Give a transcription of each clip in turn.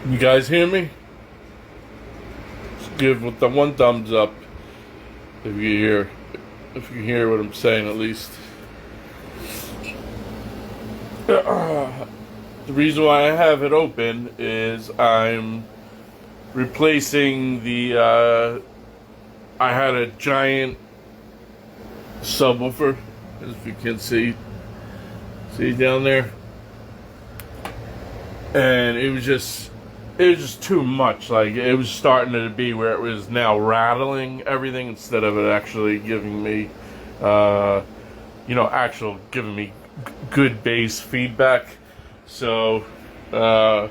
You guys hear me? Just give with the one thumbs up if you hear what I'm saying at least. The reason why I have it open is I'm replacing the I had a giant subwoofer, as you can see down there, and it was just too much. Like, it was starting to be where it was now rattling everything instead of it actually giving me giving me good bass feedback. So and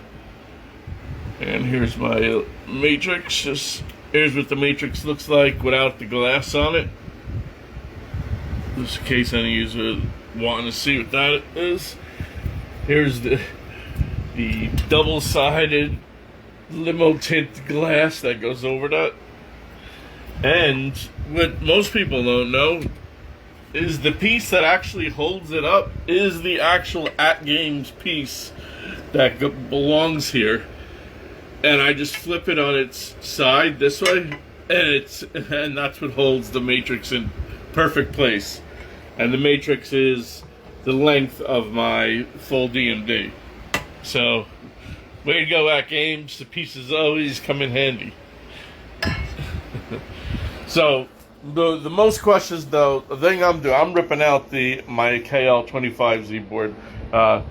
here's my matrix. Here's what the matrix looks like without the glass on it, just in case any of you are wanting to see what that is. Here's the double-sided limo tint glass that goes over that. And what most people don't know is the piece that actually holds it up is the actual atgames piece that belongs here. And I just flip it on its side this way, and that's what holds the matrix in perfect place. And the matrix is the length of my full DMD. So, way to go, atgames. The pieces always come in handy. So, the most questions though, the thing I'm ripping out my KL25Z board. I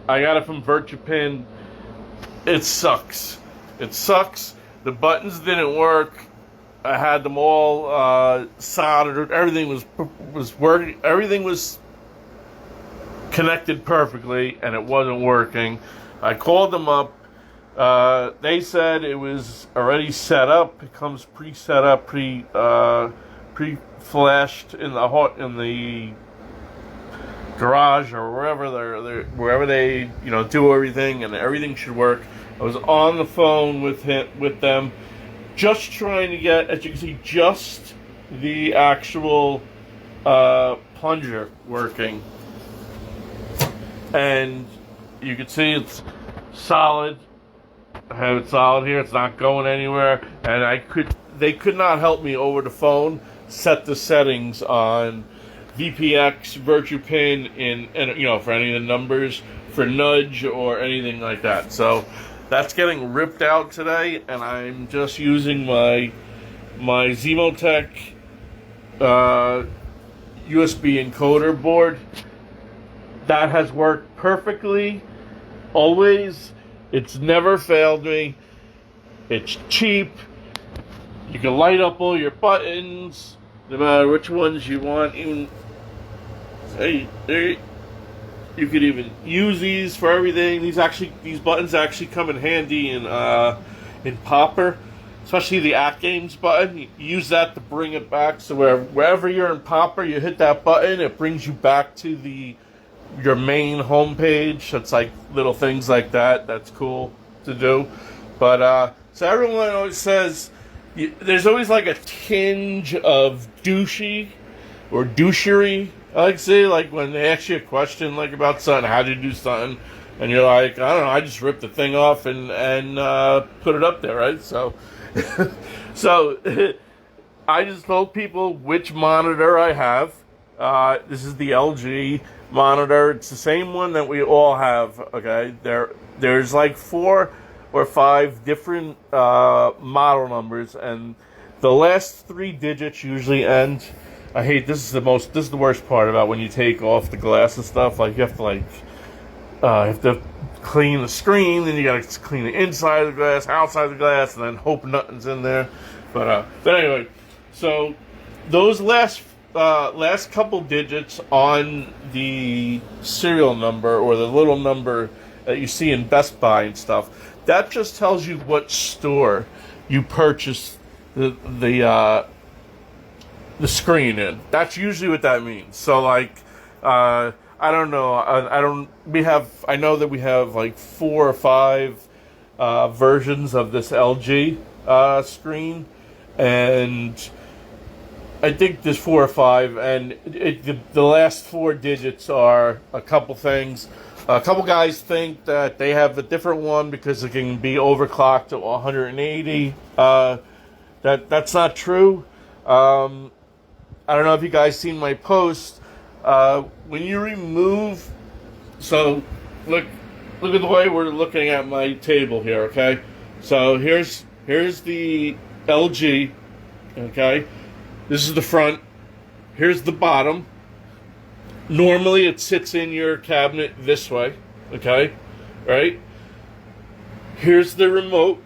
got it from VirtuPin. It sucks. The buttons didn't work. I had them all soldered. Everything was working. Everything was connected perfectly, and it wasn't working. I called them up. They said it was already set up. It comes pre-set up, pre-flashed in the garage or wherever they do everything, and everything should work. I was on the phone with them, just trying to get, as you can see, just the actual plunger working, and you can see it's solid. I have it solid here. It's not going anywhere, and they could not help me over the phone set the settings on VPX, VirtuPin, and for any of the numbers for nudge or anything like that. So that's getting ripped out today, and I'm just using my Zemotech USB encoder board. That has worked perfectly, always. It's never failed me. It's cheap. You can light up all your buttons, no matter which ones you want. Even you could even use these for everything. These buttons actually come in handy in Popper, especially the atgames button. You use that to bring it back. So wherever you're in Popper, you hit that button, it brings you back to your main homepage. That's like little things like that. That's cool to do. But so everyone always says there's always like a tinge of douchey or douchery. I like to say, like, when they ask you a question like about something, how do you do something, and you're like, I don't know, I just ripped the thing off and put it up there, right? So so I just told people which monitor I have. This is the LG monitor. It's the same one that we all have. Okay, there's like 4 or 5 different model numbers, and the last 3 digits usually end. I hate this is the worst part about when you take off the glass and stuff. Like, you have to clean the screen, then you gotta clean the inside of the glass, outside of the glass, and then hope nothing's in there. But anyway, so those last couple digits on the serial number, or the little number that you see in Best Buy and stuff, that just tells you what store you purchased the screen in. That's usually what that means. So, like, I don't know. I know that we have like 4 or 5 versions of this LG screen, and I think there's 4 or 5, and the last 4 digits are a couple things. A couple guys think that they have a different one because it can be overclocked to 180. That's not true. I don't know if you guys seen my post. When you remove, so look at the way we're looking at my table here. Okay, so here's the LG. Okay, this is the front. Here's the bottom. Normally it sits in your cabinet this way, okay, right? Here's the remote.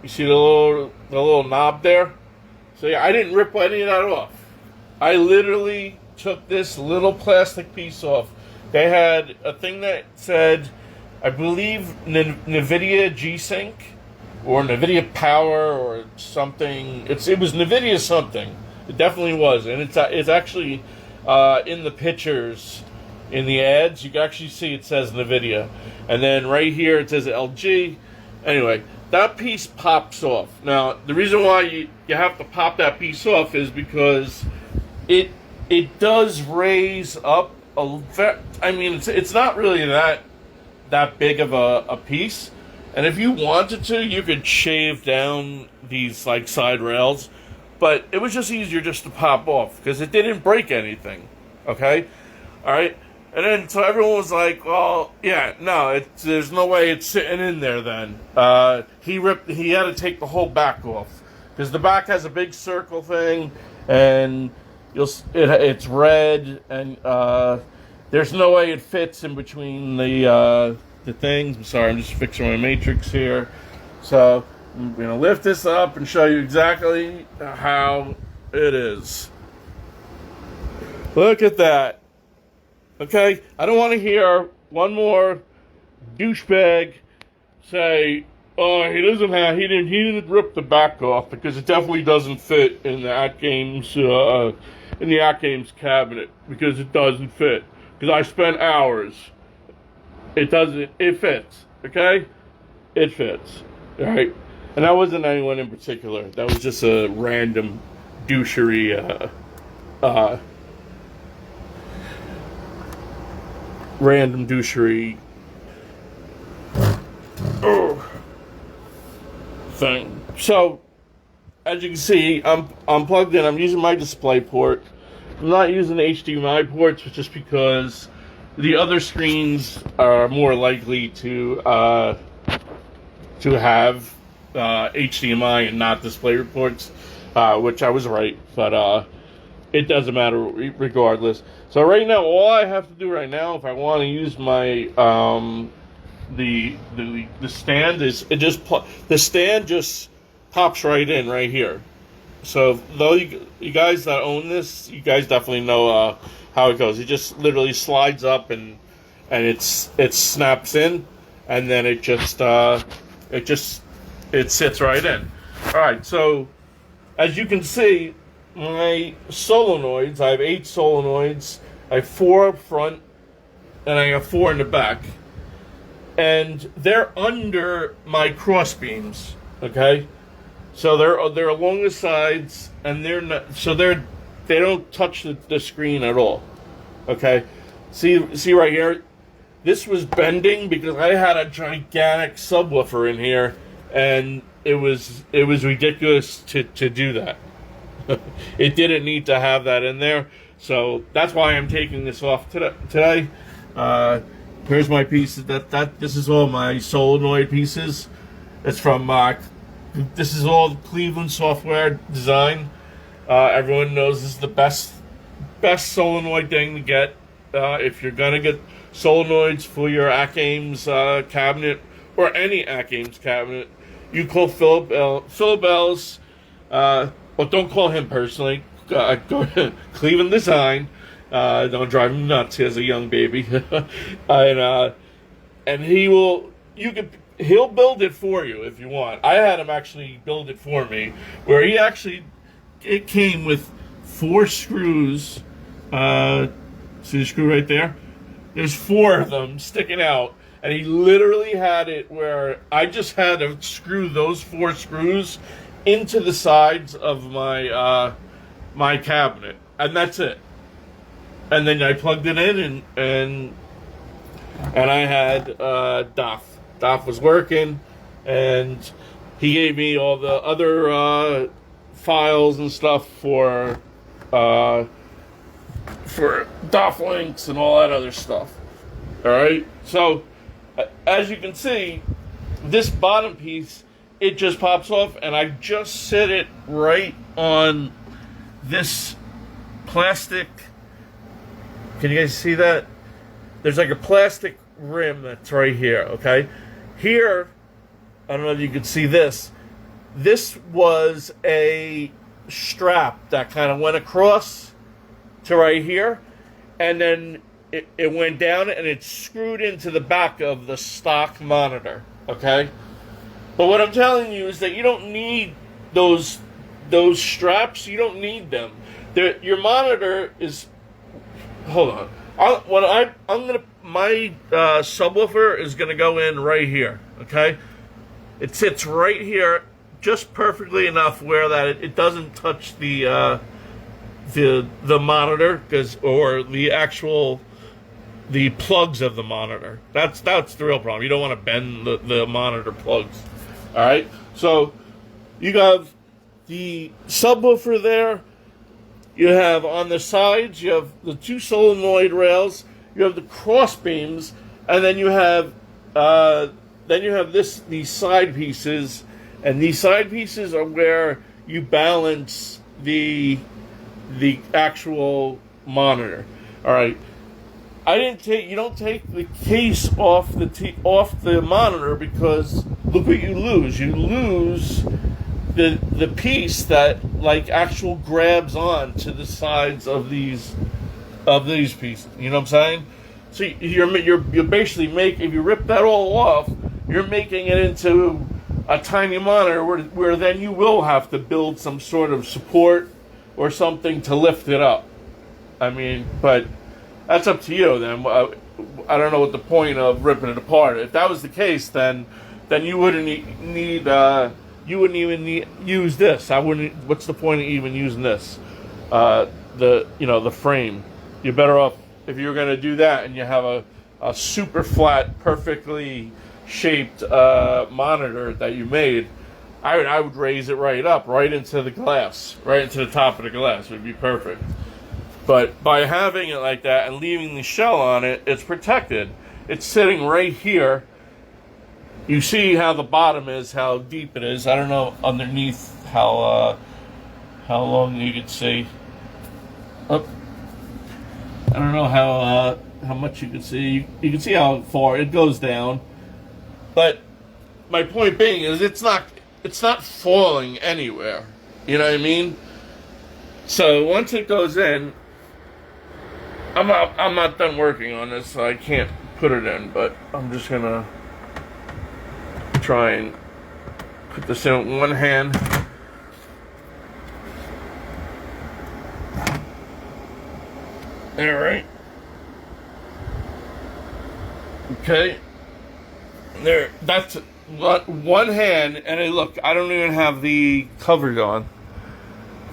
You see the little knob there? So yeah, I didn't rip any of that off. I literally took this little plastic piece off. They had a thing that said, I believe, nvidia G-Sync or nvidia Power or something. It was nvidia something. It definitely was, and it's actually in the pictures, in the ads, you can actually see it says nvidia, and then right here it says LG. Anyway, that piece pops off. Now, the reason why you have to pop that piece off is because it does raise up I mean, it's not really that big of a piece, and if you wanted to, you could shave down these like side rails. But it was just easier just to pop off because it didn't break anything. Okay? Alright? And then, so everyone was like, well, yeah, no, there's no way it's sitting in there then. He had to take the whole back off. Because the back has a big circle thing, and it's red, and there's no way it fits in between the things. I'm sorry, I'm just fixing my matrix here. So I'm going to lift this up and show you exactly how it is. Look at that. Okay? I don't want to hear one more douchebag say, oh, he didn't rip the back off, because it definitely doesn't fit in the atgames cabinet, because it doesn't fit. Because I spent hours. It fits. Okay? It fits. Alright? And that wasn't anyone in particular. That was just a random douchery, thing. So, as you can see, I'm plugged in. I'm using my display port. I'm not using the HDMI ports just because the other screens are more likely to have HDMI and not display ports, which I was right, but it doesn't matter regardless. So right now, all I have to do right now, if I want to use my the stand, is the stand just pops right in right here. So though you guys that own this, you guys definitely know how it goes. It just literally slides up and it snaps in, and then it sits right in. All right, so as you can see, my solenoids, I have 8 solenoids. I have 4 up front, and I have 4 in the back. And they're under my cross beams, okay? So they're along the sides, and they don't touch the screen at all, okay? See right here? This was bending because I had a gigantic subwoofer in here, and it was ridiculous to do that. It didn't need to have that in there, so that's why I'm taking this off today. Here's my pieces. This is all my solenoid pieces. It's from this is all Cleveland software design. Everyone knows this is the best solenoid thing to get if you're gonna get solenoids for your atgames cabinet or any atgames cabinet. You call Philip Ellis. Well, don't call him personally. Go to Cleveland Design. Don't drive him nuts. He has a young baby, and he'll build it for you if you want. I had him actually build it for me, where it came with 4 screws. See the screw right there? There's 4 of them sticking out, and he literally had it where I just had to screw those 4 screws into the sides of my my cabinet, and that's it. And then I plugged it in, and and I had Thos. Thos was working, and he gave me all the other files and stuff for Thos links and all that other stuff. All right, so as you can see, this bottom piece, it just pops off, and I just sit it right on this plastic. Can you guys see that? There's like a plastic rim that's right here, okay? Here, I don't know if you can see this. This was a strap that kind of went across to right here, and then it went down and it's screwed into the back of the stock monitor, okay? But what I'm telling you is that you don't need those straps. You don't need them. Your monitor is. Hold on. My subwoofer is gonna go in right here. Okay, it sits right here, just perfectly enough where that it doesn't touch the monitor, or the plugs of the monitor. That's the real problem. You don't want to bend the monitor plugs. All right, so you have the subwoofer there. You have on the sides, you have the two solenoid rails. You have the cross beams, and then you have these side pieces, and these side pieces are where you balance the actual monitor. All right. You don't take the case off the monitor, because look what you lose. You lose the piece that actual grabs on to the sides of these pieces. You know what I'm saying? So you're basically if you rip that all off, you're making it into a tiny monitor where then you will have to build some sort of support or something to lift it up. I mean, but that's up to you then. I don't know what the point of ripping it apart. If that was the case, then you wouldn't need you wouldn't even use this. What's the point of even using this? The frame. You're better off if you're going to do that, and you have a super flat, perfectly shaped monitor that you made. I would raise it right up, right into the glass, right into the top of the glass. It would be perfect. But by having it like that and leaving the shell on it, it's protected. It's sitting right here. You see how the bottom is, how deep it is. I don't know underneath how long you can see. Oh, I don't know how much you can see. You can see how far it goes down. But my point being is it's not falling anywhere. You know what I mean? So once it goes in, I'm not done working on this, so I can't put it in. But I'm just gonna try and put this in with one hand. All right. Okay. There. That's one hand, and look, I don't even have the cover on.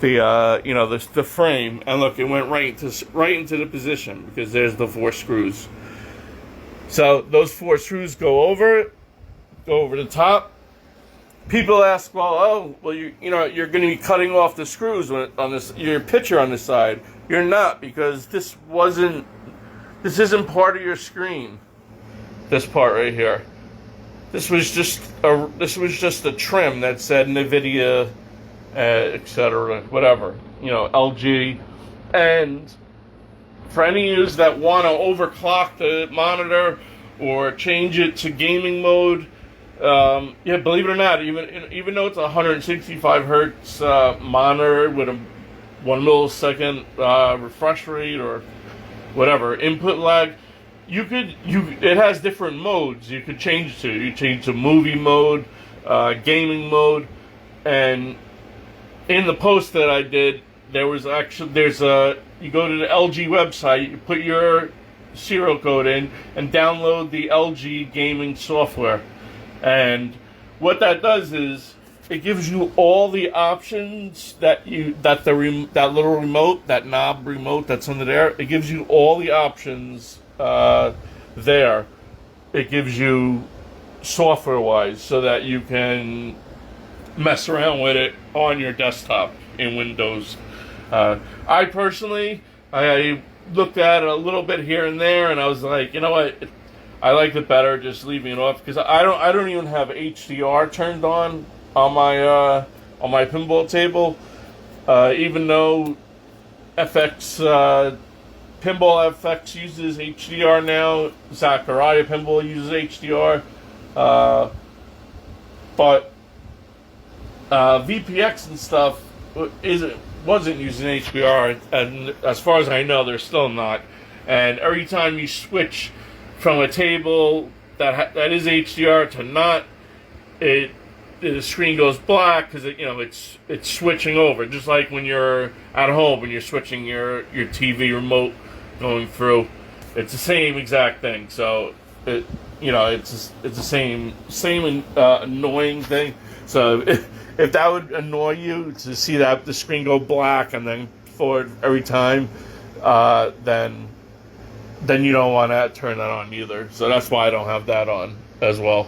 The frame, and look, it went right into the position because there's the 4 screws. So those 4 screws go over the top. People ask, well, you're going to be cutting off the screws on this your picture on this side. You're not, because this isn't part of your screen. This part right here. This was just a trim that said nvidia, etc., whatever, LG. And for any users that want to overclock the monitor or change it to gaming mode, believe it or not, even though it's a 165 hertz monitor with a 1 millisecond refresh rate or whatever input lag, it has different modes you could change to. You change to movie mode, gaming mode, and in the post that I did, you go to the LG website, you put your serial code in, and download the LG gaming software. And what that does is it gives you all the options that little remote, that knob remote that's under there. It gives you all the options that there, it gives you software-wise so that you can mess around with it on your desktop in Windows. I personally, I looked at it a little bit here and there, and I was like, you know what, I like it better just leaving it off, because I don't even have HDR turned on my pinball table, even though FX Pinball FX uses HDR now. Zachariah Pinball uses HDR, but VPX and stuff wasn't using HDR, and as far as I know, they're still not. And every time you switch from a table that is HDR to not, the screen goes black because it's switching over, just like when you're at home when you're switching your TV remote going through. It's the same exact thing. So it's the same annoying thing. So if that would annoy you to see that the screen go black and then forward every time, then you don't want to turn that on either. So that's why I don't have that on as well.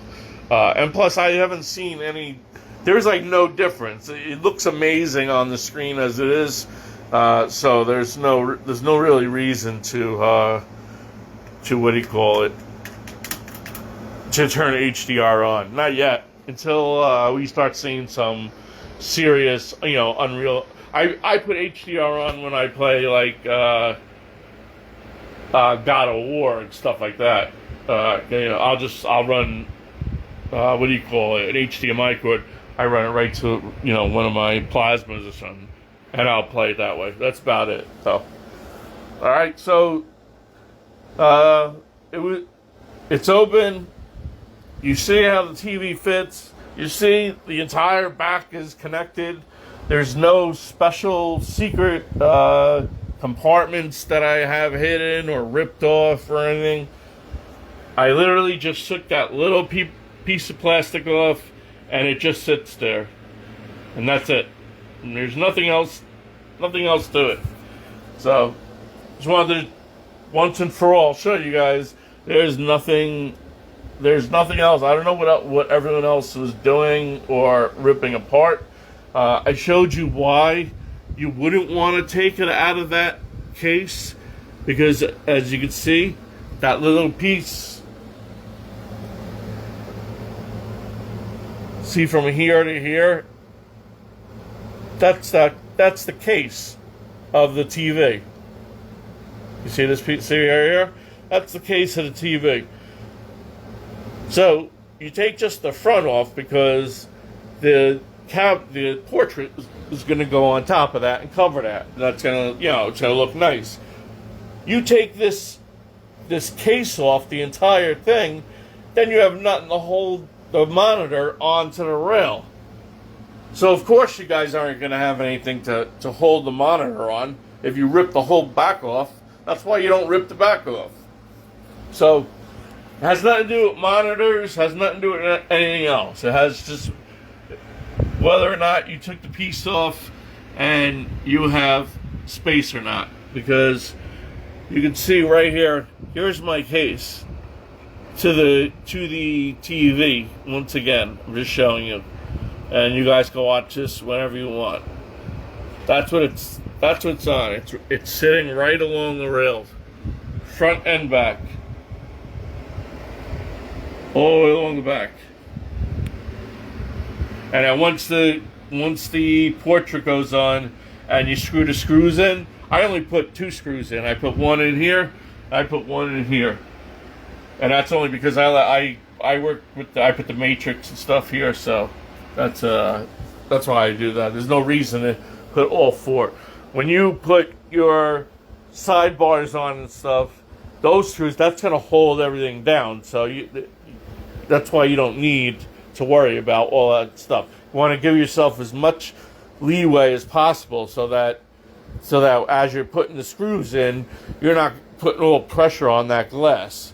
And plus, I haven't seen any. There's like no difference. It looks amazing on the screen as it is. So there's no really reason to what do you call it? To turn HDR on. Not yet. Until we start seeing some serious, Unreal. I put HDR on when I play like God of War and stuff like that. I'll run. What do you call it? An HDMI cord. I run it right to one of my plasmas or something, and I'll play it that way. That's about it. So, all right. So, it's open. You see how the TV fits. You see the entire back is connected. There's no special secret compartments that I have hidden or ripped off or anything. I literally just took that little piece of plastic off, and it just sits there, and that's it. And there's nothing else to it. So just wanted to once and for all show you guys there's nothing else. I don't know what everyone else was doing or ripping apart. I showed you why you wouldn't want to take it out of that case, because as you can see, that little piece, see from here to here, that's the case of the TV. You see this piece, see here? That's the case of the TV. So you take just the front off, because the portrait is going to go on top of that and cover that. That's going to, it's going to look nice. You take this case off, the entire thing, then you have nothing to hold the monitor onto the rail. So of course you guys aren't going to have anything to hold the monitor on if you rip the whole back off. That's why you don't rip the back off. So it has nothing to do with monitors, has nothing to do with anything else. It has just whether or not you took the piece off and you have space or not. Because you can see right here, here's my case to the TV. Once again, I'm just showing you, and you guys can watch this whenever you want. That's what it's on. It's sitting right along the rails, front and back, all the way along the back. And then once the portrait goes on and you screw the screws in, I only put 2 screws in. I put one in here, I put one in here. And that's only because I work with I put the matrix and stuff here, so that's why I do that. There's no reason to put all 4. When you put your sidebars on and stuff, those screws, that's going to hold everything down. So that's why you don't need to worry about all that stuff. You want to give yourself as much leeway as possible so that as you're putting the screws in, you're not putting all pressure on that glass.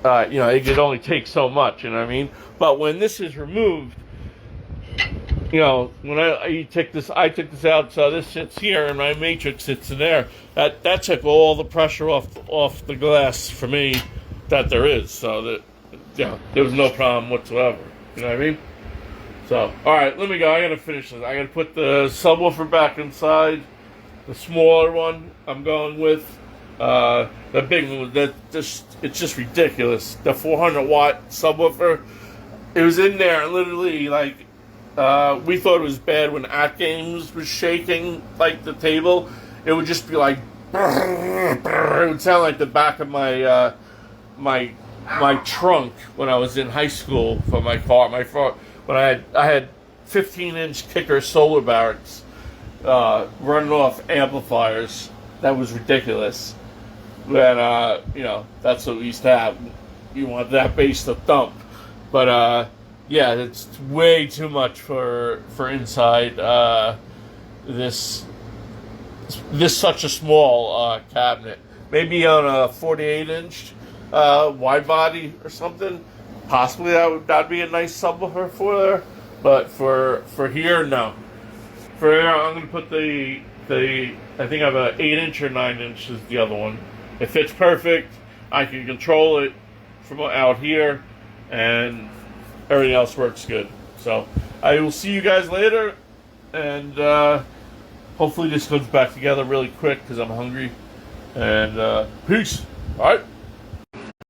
It could only take so much, you know what I mean? But when this is removed, when I took this out, so this sits here and my matrix sits in there. That took all the pressure off the glass for me that there is. So that, yeah, there was no problem whatsoever. You know what I mean? So, all right, let me go. I gotta finish this. I gotta put the subwoofer back inside. The smaller one I'm going with. The big one, it's just ridiculous. The 400-watt subwoofer. It was in there, literally, like, we thought it was bad when atgames was shaking, like, the table. It would just be like, it would sound like the back of my my trunk when I was in high school for my car. When I had 15-inch kicker solar barracks running off amplifiers. That was ridiculous. But that's what we used to have. You want that bass to thump. But yeah, it's way too much for inside this such a small cabinet. Maybe on a 48-inch wide body or something. Possibly that'd be a nice subwoofer for there. But for here, no. For here, I'm gonna put the I think I have a 8-inch or 9-inch is the other one. It fits perfect. I can control it from out here, and everything else works good. So I will see you guys later, and hopefully this comes back together really quick because I'm hungry. And peace. All right.